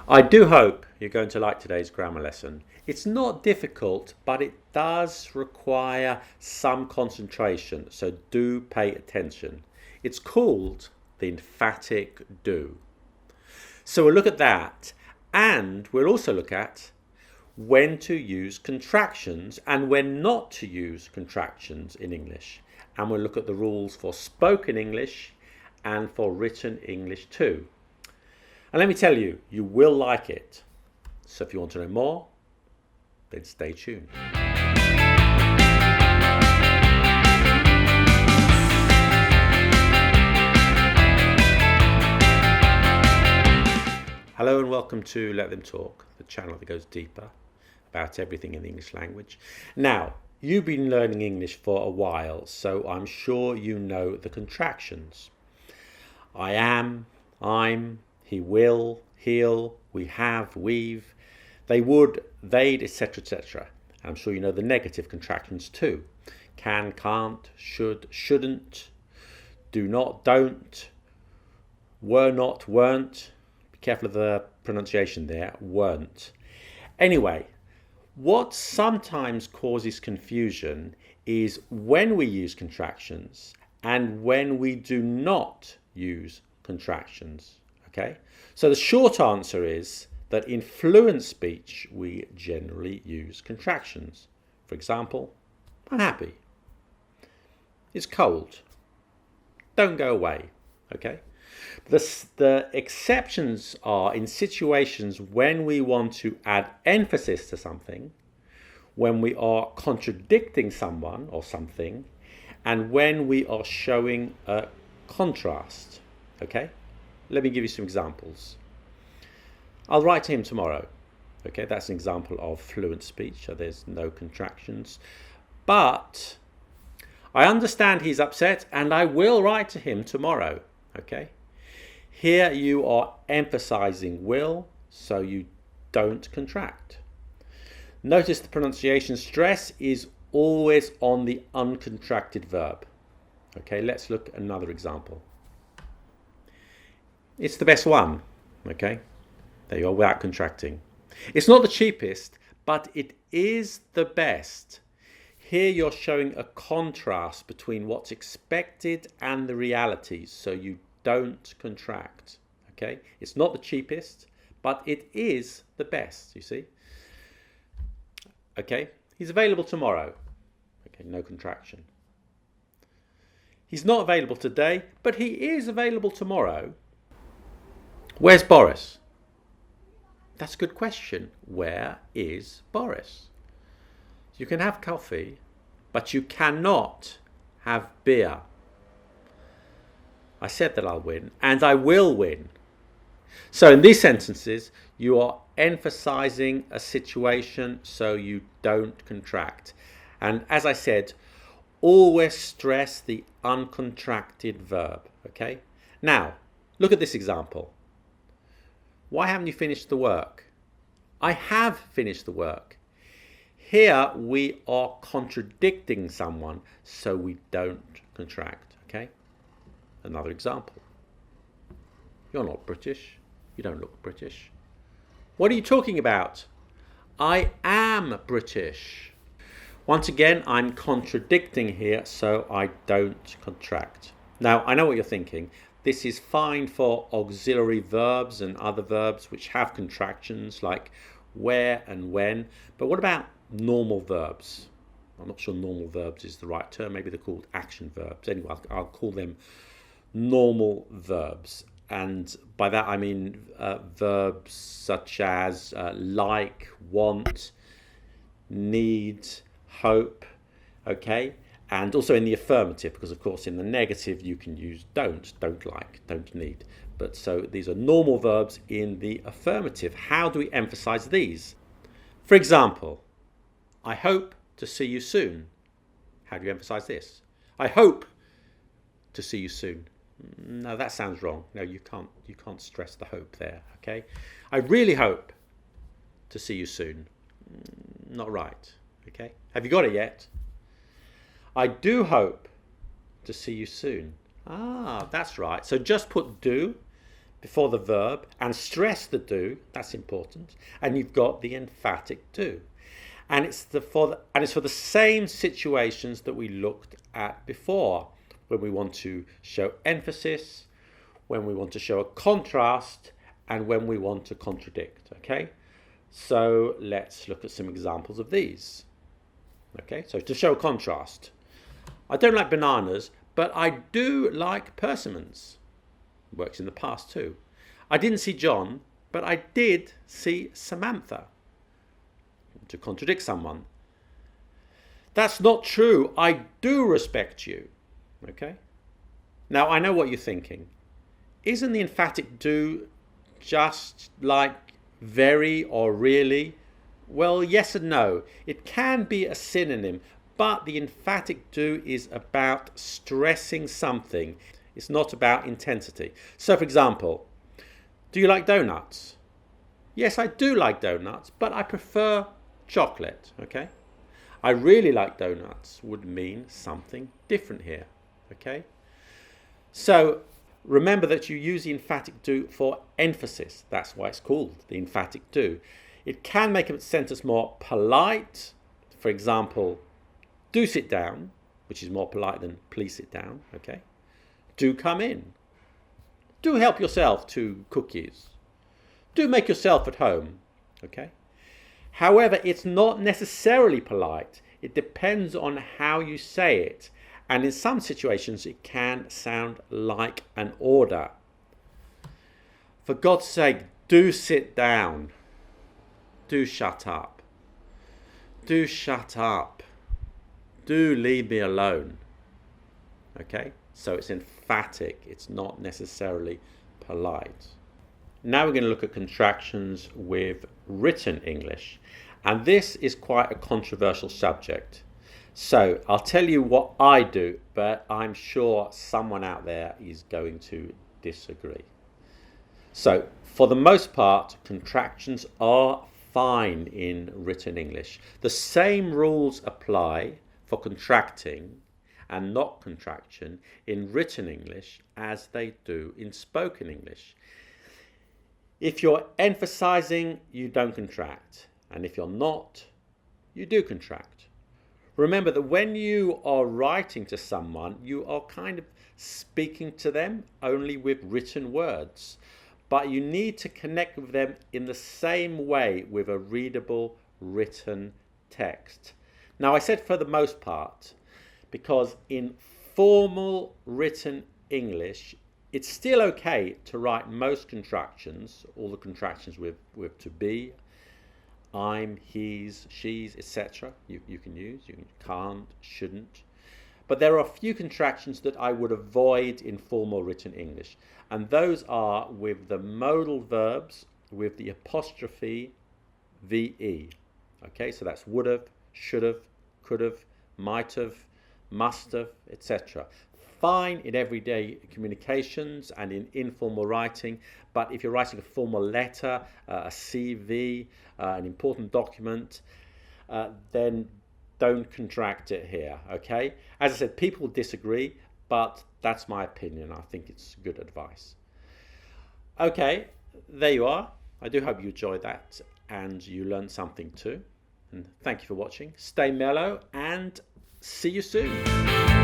I do hope you're going to like today's grammar lesson. It's not difficult, but it does require some concentration, so do pay attention. It's called the emphatic do. So we'll look at that, and we'll also look at when to use contractions and when not to use contractions in English. And we'll look at the rules for spoken English and for written English too. And let me tell you, you will like it. So if you want to know more, then stay tuned. Hello and welcome to Let Them Talk, the channel that goes deeper about everything in the English language. Now, you've been learning English for a while, so I'm sure you know the contractions. I am, I'm, he will, he'll, we have, we've, they would, they'd, etc., etc. I'm sure you know the negative contractions too. Can, can't, should, shouldn't, do not, don't, were not, weren't. Be careful of the pronunciation there, weren't. Anyway, what sometimes causes confusion is when we use contractions and when we do not use contractions. Okay, so the short answer is that in fluent speech we generally use contractions. For example, I'm happy. It's cold. Don't go away. Okay. The exceptions are in situations when we want to add emphasis to something, when we are contradicting someone or something, and when we are showing a contrast. Okay? Let me give you some examples. I'll write to him tomorrow. Okay, that's an example of fluent speech, so there's no contractions. But I understand he's upset and I will write to him tomorrow. Okay? Here you are emphasizing will, so you don't contract. Notice the pronunciation stress is always on the uncontracted verb. Okay, let's look at another example. It's the best one. Okay, there you are, without contracting. It's not the cheapest, but it is the best. Here you're showing a contrast between what's expected and the realities, so you don't contract. Okay, it's not the cheapest, but it is the best, you see. Okay, he's available tomorrow. Okay, no contraction. He's not available today, but he is available tomorrow. Where's Boris? That's a good question. Where is Boris? You can have coffee, but you cannot have beer. I said that I'll win, and I will win. So in these sentences, you are emphasizing a situation so you don't contract. And as I said, always stress the uncontracted verb. Okay? Now, look at this example. Why haven't you finished the work? I have finished the work. Here we are contradicting someone, so we don't contract. Okay? Another example. You're not British. You don't look British. What are you talking about? I am British. Once again, I'm contradicting here, so I don't contract. Now, I know what you're thinking. This is fine for auxiliary verbs and other verbs which have contractions like where and when. But what about normal verbs? I'm not sure normal verbs is the right term. Maybe they're called action verbs. Anyway, I'll call them normal verbs. And by that I mean verbs such as like, want, need, hope, okay? And also in the affirmative, because of course in the negative you can use don't like, don't need. But so these are normal verbs in the affirmative. How do we emphasize these? For example, I hope to see you soon. How do you emphasize this? I hope to see you soon. No, that sounds wrong. No, you can't stress the hope there, okay? I really hope to see you soon. Not right, okay? Have you got it yet? I do hope to see you soon. Ah, that's right. So just put do before the verb and stress the do, that's important, and you've got the emphatic do. And it's for the same situations that we looked at before, when we want to show emphasis, when we want to show a contrast, and when we want to contradict, okay? So let's look at some examples of these. Okay, so to show contrast, I don't like bananas, but I do like persimmons. Works in the past too. I didn't see John, but I did see Samantha. To contradict someone. That's not true. I do respect you. Okay? Now, I know what you're thinking. Isn't the emphatic do just like very or really? Well, yes and no. It can be a synonym, but the emphatic do is about stressing something. It's not about intensity. So, for example, do you like donuts? Yes, I do like donuts, but I prefer chocolate, okay? I really like donuts would mean something different here, okay? So remember that you use the emphatic do for emphasis. That's why it's called the emphatic do. It can make a sentence more polite. For example, do sit down, which is more polite than please sit down, okay? Do come in. Do help yourself to cookies. Do make yourself at home, okay? However, it's not necessarily polite. It depends on how you say it. And in some situations, it can sound like an order. For God's sake, do sit down. Do shut up. Do shut up. Do leave me alone. Okay? So it's emphatic. It's not necessarily polite. Now we're going to look at contractions with written English. And this is quite a controversial subject. So I'll tell you what I do, but I'm sure someone out there is going to disagree. So for the most part, contractions are fine in written English. The same rules apply for contracting and not contraction in written English as they do in spoken English. If you're emphasizing, you don't contract. And if you're not, you do contract. Remember that when you are writing to someone, you are kind of speaking to them only with written words. But you need to connect with them in the same way with a readable written text. Now, I said for the most part, because in formal written English, it's still okay to write most contractions, all the contractions with to be, I'm, he's, she's, etc. You can use, you can't, shouldn't. But there are a few contractions that I would avoid in formal written English. And those are with the modal verbs with the apostrophe VE. Okay, so that's would have, should have, could have, might have, must have, etc. Fine in everyday communications and in informal writing, but if you're writing a formal letter, a CV, an important document, then don't contract it here, okay? As I said, people disagree, but that's my opinion. I think it's good advice. Okay, there you are. I do hope you enjoyed that and you learned something too. And thank you for watching. Stay mellow and see you soon.